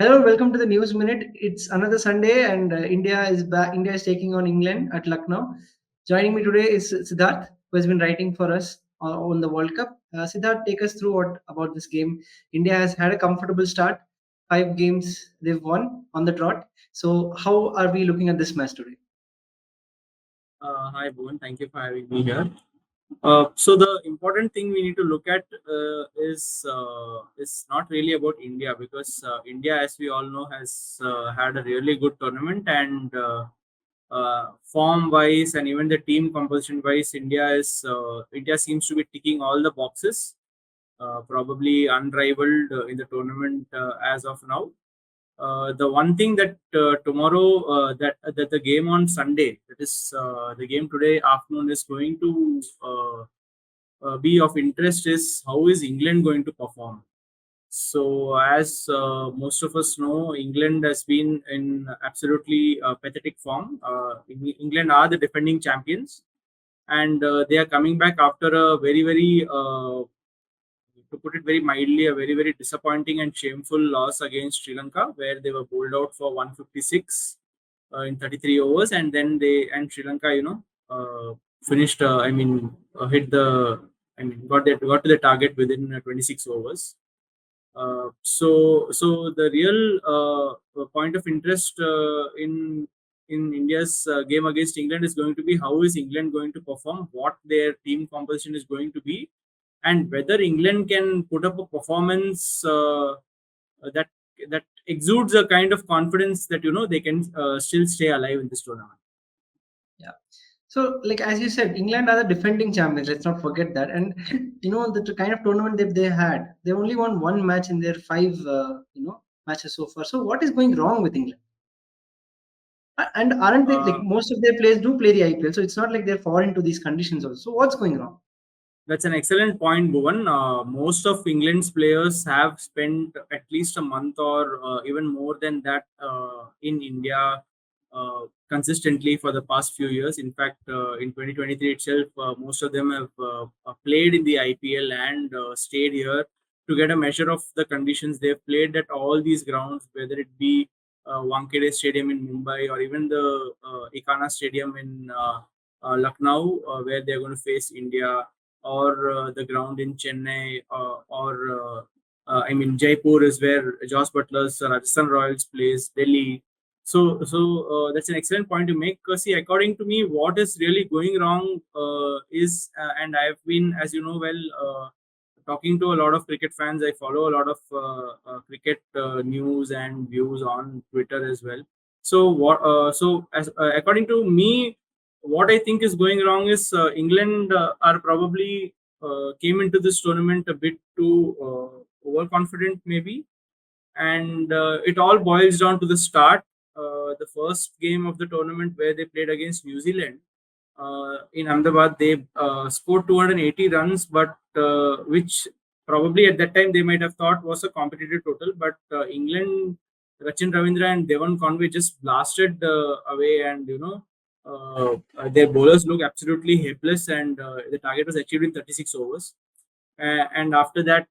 Hello, welcome to the News Minute. It's another Sunday, and India is back. India is taking on England at Lucknow. Joining me today is Siddharth, who has been writing for us on the World Cup. Siddharth, take us through what about this game. India has had a comfortable start. 5 games they've won on the trot. So, how are we looking at this match today? Hi, Bhuvan. Thank you for having me here. So the important thing we need to look at is not really about India because India, as we all know, has had a really good tournament and form wise and even the team composition wise, India seems to be ticking all the boxes. Probably unrivaled in the tournament as of now. The one thing that tomorrow that the game on Sunday, that is the game today afternoon, is going to be of interest is how is England going to perform. So as most of us know, England has been in absolutely pathetic form. England are the defending champions, and they are coming back after a very to put it very mildly, a very disappointing and shameful loss against Sri Lanka, where they were bowled out for 156 in 33 overs, and then Sri Lanka, finished. Hit the. Got to the target within 26 overs. So the real point of interest in India's game against England is going to be how is England going to perform, what their team composition is going to be, and whether England can put up a performance that that exudes a kind of confidence that they can still stay alive in this tournament. Yeah. So, like as you said, England are the defending champions. Let's not forget that. And the kind of tournament that they had, they only won one match in their five, matches so far. So, what is going wrong with England? And aren't they like Uh, most of their players do play the IPL? So it's not like they're foreign to these conditions also. So what's going wrong? That's an excellent point, Bhuvan. Most of England's players have spent at least a month or even more than that in India consistently for the past few years. In fact, in 2023 itself, most of them have played in the IPL and stayed here to get a measure of the conditions. They've played at all these grounds, whether it be Wankhede Stadium in Mumbai or even the Ekana Stadium in Lucknow, where they're going to face India, or the ground in Chennai, Jaipur is where Josh Butler's Rajasthan Royals plays, Delhi. So that's an excellent point to make. See, according to me, what is really going wrong is, and I've been, as you know well, talking to a lot of cricket fans. I follow a lot of cricket news and views on Twitter as well. So what? So as according to me, what I think is going wrong is England are probably came into this tournament a bit too overconfident, maybe, and it all boils down to the start. The first game of the tournament where they played against New Zealand in Ahmedabad, they scored 280 runs, but which probably at that time they might have thought was a competitive total. But England, Rachin Ravindra and Devon Conway just blasted away, and their bowlers look absolutely helpless, and the target was achieved in 36 overs. And after that,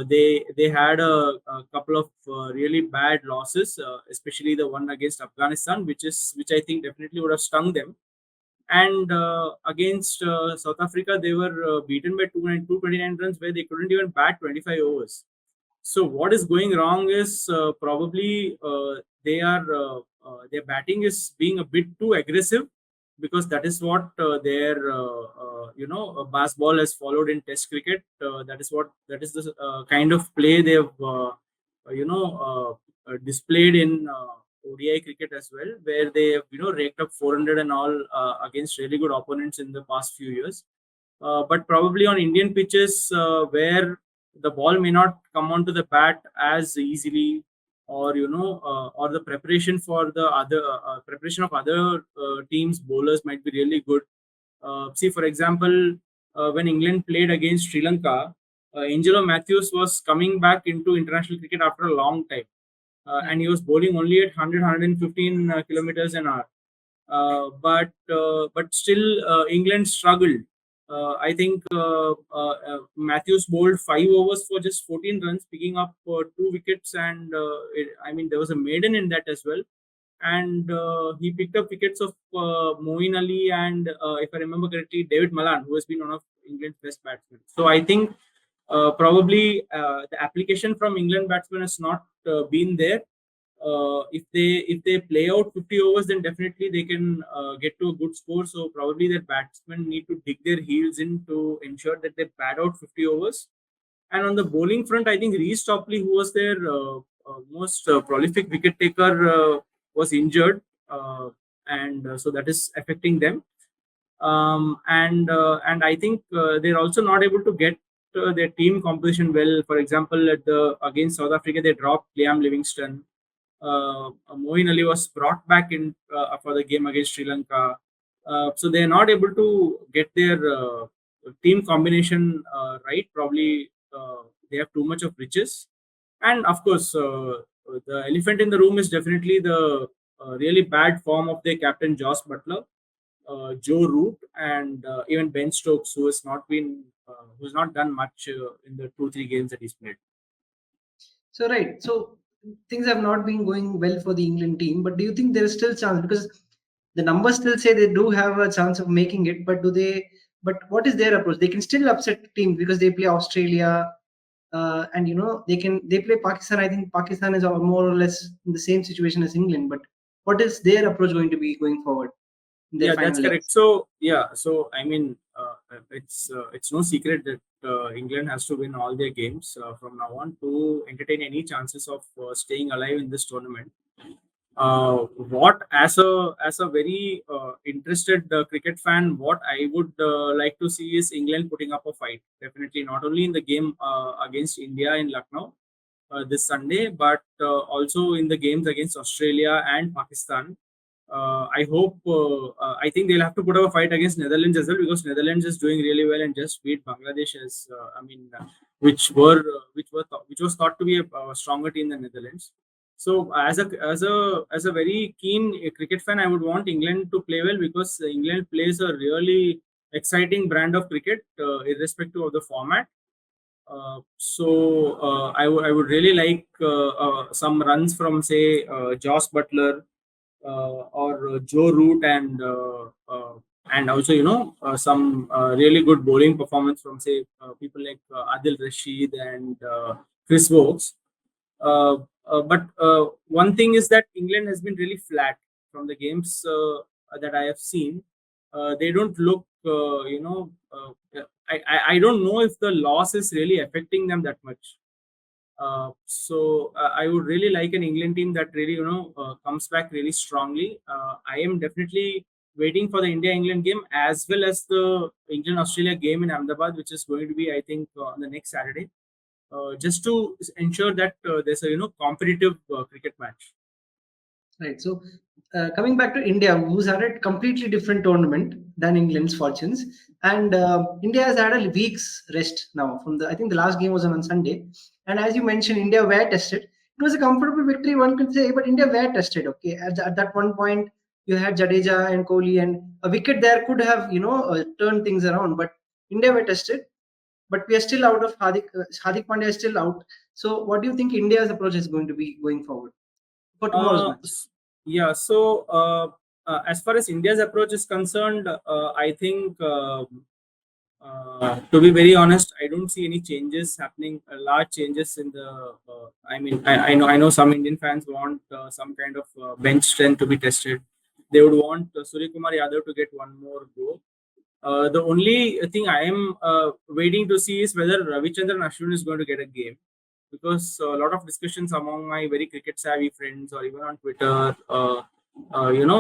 they had a couple of really bad losses, especially the one against Afghanistan, which I think definitely would have stung them. And against South Africa, they were beaten by 229 runs, where they couldn't even bat 25 overs. So what is going wrong is probably their batting is being a bit too aggressive, because that is what their baseball has followed in Test cricket. That is the kind of play they have displayed in ODI cricket as well, where they have raked up 400 and all against really good opponents in the past few years. But probably on Indian pitches, where the ball may not come onto the bat as easily, or or the preparation for the other preparation of other teams bowlers might be really good. See, for example, when England played against Sri Lanka, Angelo Matthews was coming back into international cricket after a long time, and he was bowling only at 100 kilometers an hour. But still, England struggled I think Matthews bowled 5 overs for just 14 runs, picking up 2 wickets, and I mean there was a maiden in that as well. And he picked up wickets of Moeen Ali and, if I remember correctly, David Malan, who has been one of England's best batsmen. So I think probably the application from England batsmen has not been there. If they play out 50 overs, then definitely they can get to a good score. So probably their batsmen need to dig their heels in to ensure that they pad out 50 overs. And on the bowling front, I think Reece Topley, who was their most prolific wicket taker, was injured, and so that is affecting them. And I think they're also not able to get their team composition well. For example, at the against South Africa, they dropped Liam Livingston. Moeen Ali was brought back in for the game against Sri Lanka. So they are not able to get their team combination right. Probably they have too much of riches. And of course, the elephant in the room is definitely the really bad form of their captain, Josh Butler, Joe Root, and even Ben Stokes, who's not done much in the 2-3 games that he's played. So right, so things have not been going well for the England team, but do you think there is still chance? Because the numbers still say they do have a chance of making it, but do they? But what is their approach? They can still upset teams because they play Australia, and they play Pakistan. I think Pakistan is more or less in the same situation as England. But what is their approach going to be going forward in their Yeah, final that's correct. legs? So I mean, it's no secret that England has to win all their games from now on to entertain any chances of staying alive in this tournament. What as a very interested cricket fan, what I would like to see is England putting up a fight. Definitely not only in the game against India in Lucknow this Sunday, but also in the games against Australia and Pakistan. I hope. I think they'll have to put up a fight against Netherlands as well, because Netherlands is doing really well and just beat Bangladesh as which was thought to be a stronger team than Netherlands. So as a very keen cricket fan, I would want England to play well, because England plays a really exciting brand of cricket, irrespective of the format. I would really like some runs from, say, Josh Butler, or Joe Root, and also some really good bowling performance from, say, people like Adil Rashid and Chris Wokes. But one thing is that England has been really flat from the games that I have seen. They don't look, I don't know if the loss is really affecting them that much. I would really like an England team that really comes back really strongly. I am definitely waiting for the India England game, as well as the England Australia game in Ahmedabad, which is going to be, I think, on the next Saturday, just to ensure that there's a competitive cricket match. Right. So, coming back to India, who's had a completely different tournament than England's fortunes, and India has had a week's rest now. From the, I think the last game was on Sunday, and as you mentioned, India were tested. It was a comfortable victory, one could say, but India were tested. Okay, at that one point, you had Jadeja and Kohli, and a wicket there could have turned things around. But India were tested, but we are still out of Hardik. Hardik Pandya is still out. So, what do you think India's approach is going to be going forward for tomorrow's Uh, match? s- yeah. As far as India's approach is concerned, I think, to be very honest, I don't see any changes happening. Large changes in the. I know some Indian fans want some kind of bench strength to be tested. They would want Surya Kumar Yadav to get one more go. The only thing I am waiting to see is whether Ravichandran Ashwin is going to get a game, because a lot of discussions among my very cricket savvy friends, or even on Twitter,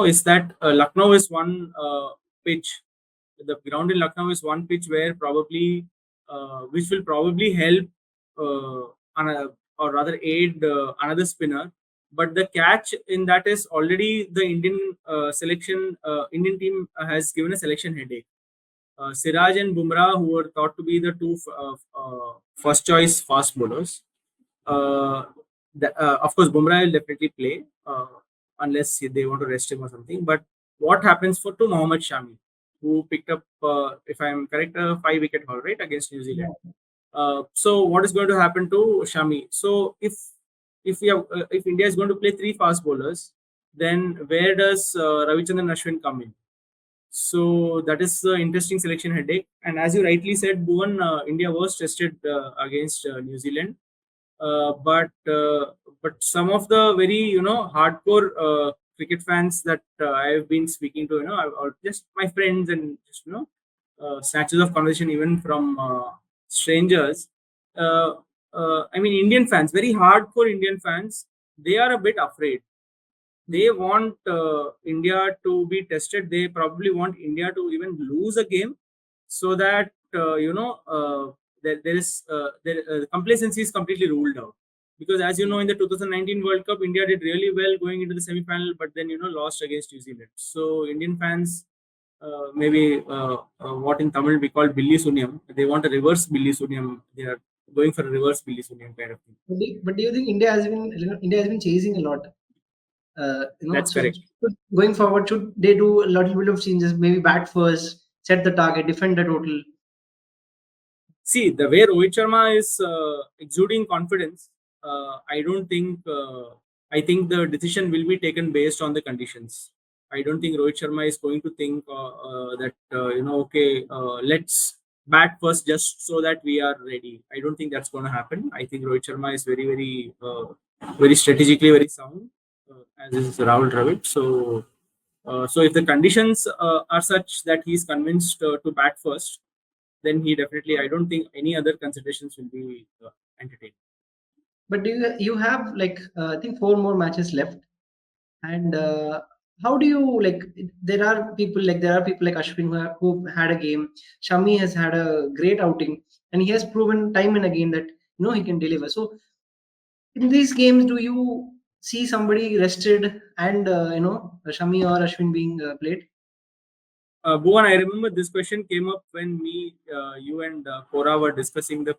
is that Lucknow is one pitch. The ground in Lucknow is one pitch where probably, which will probably help, or rather aid another spinner. But the catch in that is already the Indian team has given a selection headache. Siraj and Bumrah, who were thought to be the two first choice fast bowlers. Uh, of course, Bumrah will definitely play, unless they want to rest him or something. But what happens to Mohammad Shami? who picked up, if I'm correct, a 5-wicket haul, right, against New Zealand. So what is going to happen to Shami? So if India is going to play 3 fast bowlers, then where does Ravichandran Ashwin come in? So that is the interesting selection headache. And as you rightly said, Bhuvan, India was tested against New Zealand, but some of the very hardcore cricket fans that I have been speaking to, or just my friends and just snatches of conversation even from strangers. Uh, I mean, Indian fans, very hardcore Indian fans, they are a bit afraid. They want India to be tested. They probably want India to even lose a game, so that complacency is completely ruled out. Because as you know, in the 2019 World Cup, India did really well going into the semi-final, but then lost against New Zealand. So Indian fans, maybe what in Tamil we call Billy Sunyam, they want a reverse Billy Sunyam. They are going for a reverse Billy Sunyam kind of thing. But do you think India has been chasing a lot? That's So correct. going forward, should they do a little bit of changes? Maybe bat first, set the target, defend the total. See, the way Rohit Sharma is exuding confidence, I don't think. I think the decision will be taken based on the conditions. I don't think Rohit Sharma is going to think that okay, let's bat first just so that we are ready. I don't think that's going to happen. I think Rohit Sharma is very, very, very strategically very sound, as is Rahul Dravid. So if the conditions are such that he's convinced to bat first, then he definitely, I don't think any other considerations will be entertained. But you have like I think 4 more matches left, and how do you like? There are people like Ashwin who had a game. Shami has had a great outing, and he has proven time and again that he can deliver. So in these games, do you see somebody rested and Shami or Ashwin being played? Bhuvan, I remember this question came up when you and Kora were discussing the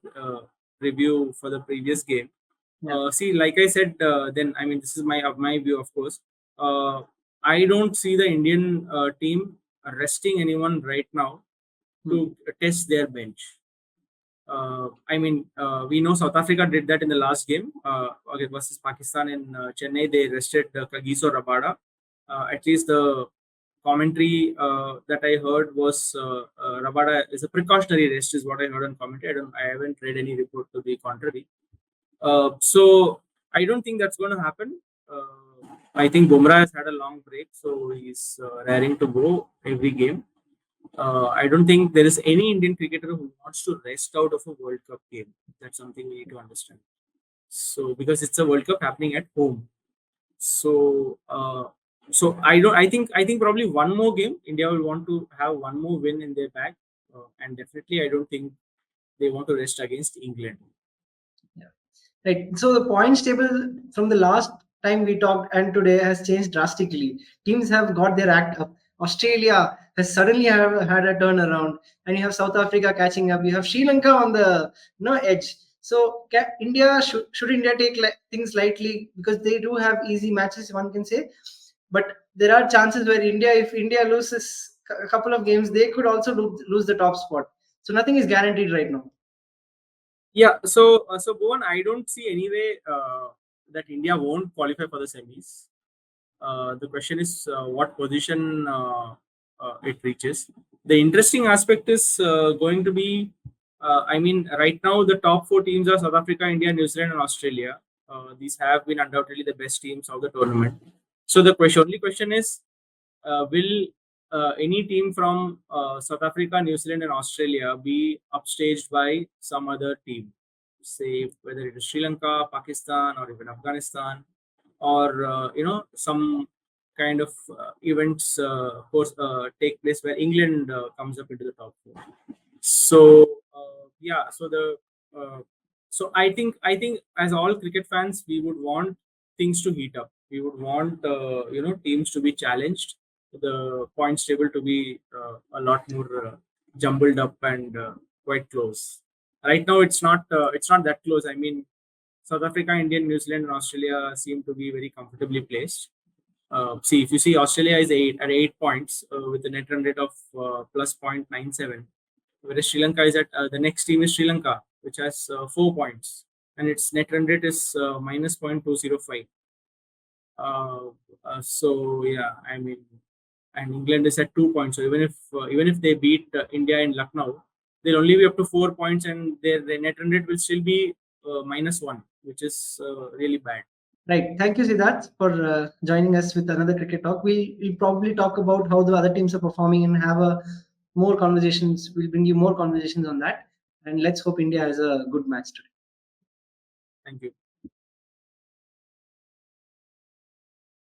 review for the previous game. Yeah. See, like I said, then I mean, this is my view, of course. I don't see the Indian team resting anyone right now to test their bench. I mean, we know South Africa did that in the last game versus Pakistan in Chennai. They rested Kagiso Rabada. At least the commentary that I heard was Rabada is a precautionary rest, is what I heard on commentary. I haven't read any report to the contrary. So I don't think that's going to happen. I think Bumrah has had a long break, so he's raring to go every game. I don't think there is any Indian cricketer who wants to rest out of a World Cup game. That's something we need to understand. So because it's a World Cup happening at home, so so I think probably one more game India will want to have one more win in their bag, and definitely I don't think they want to rest against England. Yeah. Right. So the points table from the last time we talked and today has changed drastically. Teams have got their act up. Australia has suddenly had a turnaround, and you have South Africa catching up. You have Sri Lanka on the edge. So India should India take things lightly because they do have easy matches, one can say, but there are chances where if India loses a couple of games, they could also lose the top spot. So nothing is guaranteed right now. Yeah, so Bhuvan, I don't see any way that India won't qualify for the semis. The question is what position it reaches. The interesting aspect is going to be, I mean, right now the top 4 teams are South Africa, India, New Zealand, and Australia. These have been undoubtedly the best teams of the tournament. So the only question is, will any team from South Africa, New Zealand, and Australia be upstaged by some other team? Say whether it is Sri Lanka, Pakistan, or even Afghanistan, or some kind of events take place where England comes up into the top 4. So yeah, uh, so I think as all cricket fans, we would want things to heat up. We would want teams to be challenged, the points table to be a lot more jumbled up and quite close. Right now, it's not that close. I mean, South Africa, India, New Zealand, and Australia seem to be very comfortably placed. See, if you see Australia is at 8 points with a net run rate of plus 0.97, whereas Sri Lanka is at the next team is Sri Lanka, which has 4 points, and its net run rate is minus 0.205. Uh, so yeah, I mean, and England is at 2 points. So even if they beat India in Lucknow, they'll only be up to 4 points, and their net run rate will still be -1, which is really bad. Right. Thank you, Siddharth, for joining us with another cricket talk. We'll probably talk about how the other teams are performing and have a more conversations. We'll bring you more conversations on that. And let's hope India has a good match today. Thank you.